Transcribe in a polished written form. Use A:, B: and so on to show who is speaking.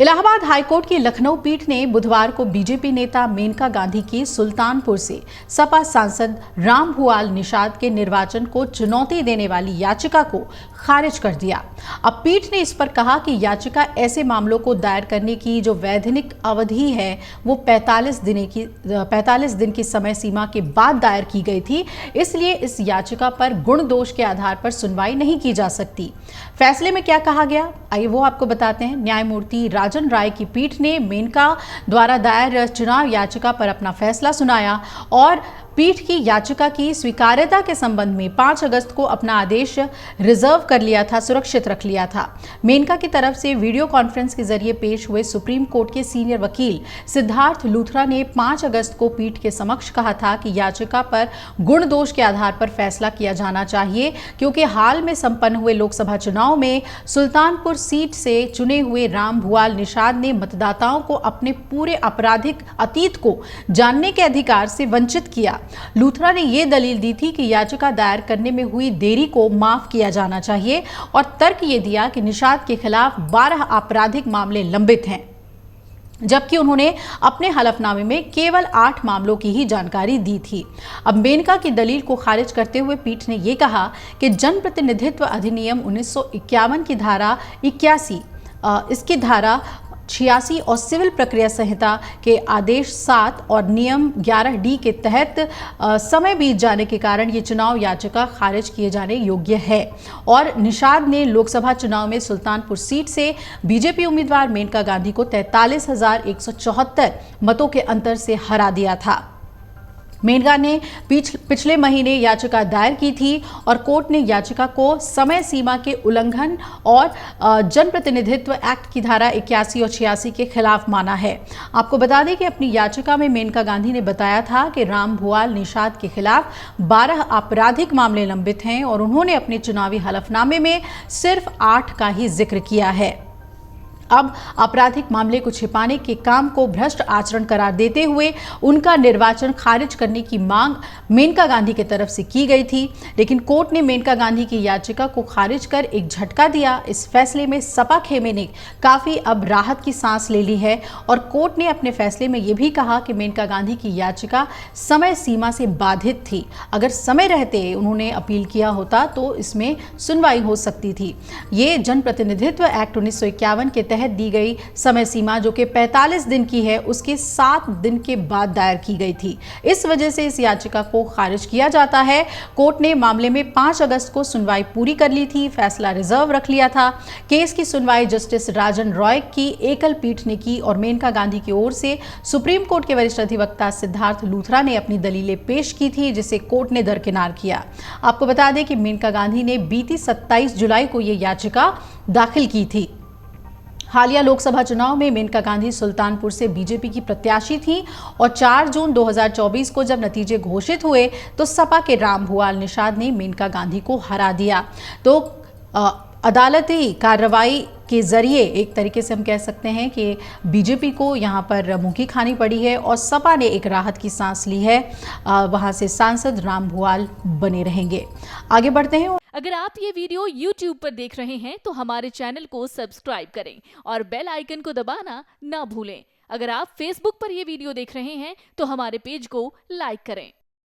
A: Allahabad high court की लखनऊ पीठ ने बुधवार को बीजेपी नेता मेनका गांधी की सुल्तानपुर से सपा सांसद रामभुआल निषाद के निर्वाचन को चुनौती देने वाली याचिका को खारिज कर दिया। अब पीठ ने इस पर कहा कि याचिका ऐसे मामलों को दायर करने की जो वैधानिक अवधि है वो 45 दिन की समय सीमा के बाद दायर की गई थी, इसलिए इस याचिका पर गुण दोष के आधार पर सुनवाई नहीं की जा सकती। फैसले में क्या कहा गया, आइए वो आपको बताते हैं। न्यायमूर्ति राजन राय की पीठ ने मेनका द्वारा दायर चुनाव याचिका पर अपना फैसला सुनाया और पीठ की याचिका की स्वीकार्यता के संबंध में 5 अगस्त को अपना आदेश रिजर्व कर लिया था, सुरक्षित रख लिया था। मेनका की तरफ से वीडियो कॉन्फ्रेंस के जरिए पेश हुए सुप्रीम कोर्ट के सीनियर वकील सिद्धार्थ लूथरा ने 5 अगस्त को पीठ के समक्ष कहा था कि याचिका पर गुण दोष के आधार पर फैसला किया जाना चाहिए, क्योंकि हाल में संपन्न हुए लोकसभा चुनाव में सुल्तानपुर सीट से चुने हुए रामभुआल निषाद ने मतदाताओं को अपने पूरे आपराधिक अतीत को जानने के अधिकार से वंचित किया। लूथरा ने यह दलील दी थी कि याचिका दायर करने में हुई देरी को माफ किया जाना चाहिए और तर्क ये दिया कि निषाद के खिलाफ 12 आपराधिक मामले लंबित हैं, जबकि उन्होंने अपने हलफनामे में केवल 8 मामलों की ही जानकारी दी थी। अब मेनका की दलील को खारिज करते हुए पीठ ने यह कहा कि जनप्रतिनिधित्व अधिनियम 1951 की धारा 81, इसकी धारा 86 और सिविल प्रक्रिया संहिता के आदेश 7 और नियम 11D के तहत समय बीत जाने के कारण ये चुनाव याचिका खारिज किए जाने योग्य है और निषाद ने लोकसभा चुनाव में सुल्तानपुर सीट से बीजेपी उम्मीदवार मेनका गांधी को 43,174 मतों के अंतर से हरा दिया था। मेनका ने पिछले महीने याचिका दायर की थी और कोर्ट ने याचिका को समय सीमा के उल्लंघन और जनप्रतिनिधित्व एक्ट की धारा 81 और 86 के खिलाफ माना है। आपको बता दें कि अपनी याचिका में मेनका गांधी ने बताया था कि रामभुआल निषाद के खिलाफ 12 आपराधिक मामले लंबित हैं और उन्होंने अपने चुनावी हलफनामे में सिर्फ 8 का ही जिक्र किया है। अब आपराधिक मामले को छिपाने के काम को भ्रष्ट आचरण करार देते हुए उनका निर्वाचन खारिज करने की मांग मेनका गांधी की तरफ से की गई थी, लेकिन कोर्ट ने मेनका गांधी की याचिका को खारिज कर एक झटका दिया। इस फैसले में सपा खेमे ने काफी अब राहत की सांस ले ली है और कोर्ट ने अपने फैसले में यह भी कहा कि मेनका गांधी की याचिका समय सीमा से बाधित थी। अगर समय रहते उन्होंने अपील किया होता तो इसमें सुनवाई हो सकती थी। ये जनप्रतिनिधित्व एक्ट 1951 के तहत दी गई समय सीमा जो कि 45 दिन की है, उसके 7 दिन के बाद दायर की गई थी। इस वजह से इस याचिका को खारिज किया जाता है। कोर्ट ने मामले में 5 अगस्त को सुनवाई पूरी कर ली थी, फैसला रिजर्व रख लिया था। केस की सुनवाई जस्टिस राजन रॉय की एकल पीठ ने की और मेनका गांधी की ओर से सुप्रीम कोर्ट के वरिष्ठ अधिवक्ता सिद्धार्थ लूथरा ने अपनी दलीलें पेश की थी, जिसे कोर्ट ने दरकिनार किया। आपको बता दें कि मेनका गांधी ने बीती 27 जुलाई को यह याचिका दाखिल की थी। हालिया लोकसभा चुनाव में मेनका गांधी सुल्तानपुर से बीजेपी की प्रत्याशी थी और 4 जून 2024 को जब नतीजे घोषित हुए तो सपा के रामभुआल निषाद ने मेनका गांधी को हरा दिया। तो अदालती कार्रवाई के जरिए एक तरीके से हम कह सकते हैं कि बीजेपी को यहां पर मुंह खानी पड़ी है और सपा ने एक राहत की सांस ली है। वहां से सांसद रामभुआल बने रहेंगे। आगे बढ़ते हैं।
B: अगर आप ये वीडियो YouTube पर देख रहे हैं तो हमारे चैनल को सब्सक्राइब करें और बेल आइकन को दबाना ना भूलें। अगर आप Facebook पर ये वीडियो देख रहे हैं तो हमारे पेज को लाइक करें।